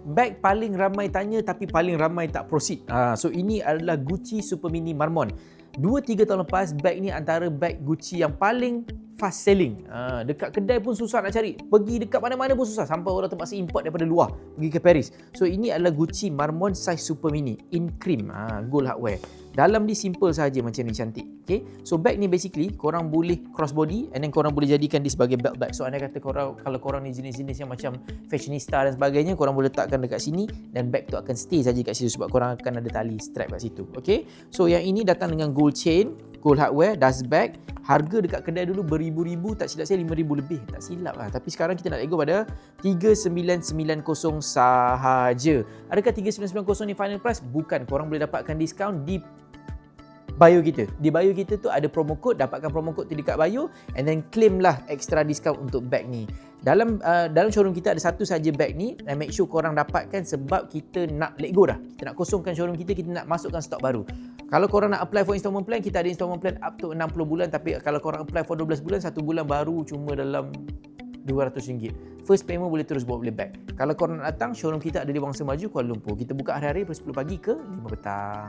bag paling ramai tanya tapi paling ramai tak proceed. So ini adalah Gucci Super Mini Marmon. 2-3 tahun lepas, bag ni antara bag Gucci yang paling fast selling. Dekat kedai pun susah nak cari. Pergi dekat mana-mana pun susah. Sampai orang terpaksa import daripada luar pergi ke Paris. So ini adalah Gucci Marmon size Super Mini in cream, gold hardware. Dalam ni simple saja macam ni, cantik. Okay? So bag ni basically korang boleh crossbody and then korang boleh jadikan dia sebagai belt bag. So anda kata korang, kalau korang ni jenis-jenis yang macam fashionista dan sebagainya, korang boleh letakkan dekat sini dan bag tu akan stay saja kat situ sebab korang akan ada tali strap kat situ. Okay? So yang ini datang dengan gold chain, gold hardware, dust bag. Harga dekat kedai dulu beribu-ribu, tak silap saya 5,000 lebih. Tak silap lah. Tapi sekarang kita nak let go pada 3,990 sahaja. Adakah 3,990 ni final price? Bukan. Korang boleh dapatkan diskaun di bio kita. Di bio kita tu ada promo code, dapatkan promo code tu dekat bio and then claim lah extra discount untuk bag ni. Dalam showroom kita ada satu saja bag ni, and make sure korang dapatkan sebab kita nak let go dah. Kita nak kosongkan showroom kita nak masukkan stok baru. Kalau korang nak apply for installment plan, kita ada installment plan up to 60 bulan, tapi kalau korang apply for 12 bulan, 1 bulan baru cuma dalam RM200. First payment boleh terus bawa beli bag. Kalau korang nak datang, showroom kita ada di Wangsa Maju, Kuala Lumpur. Kita buka hari-hari pukul 10 pagi ke 5 petang.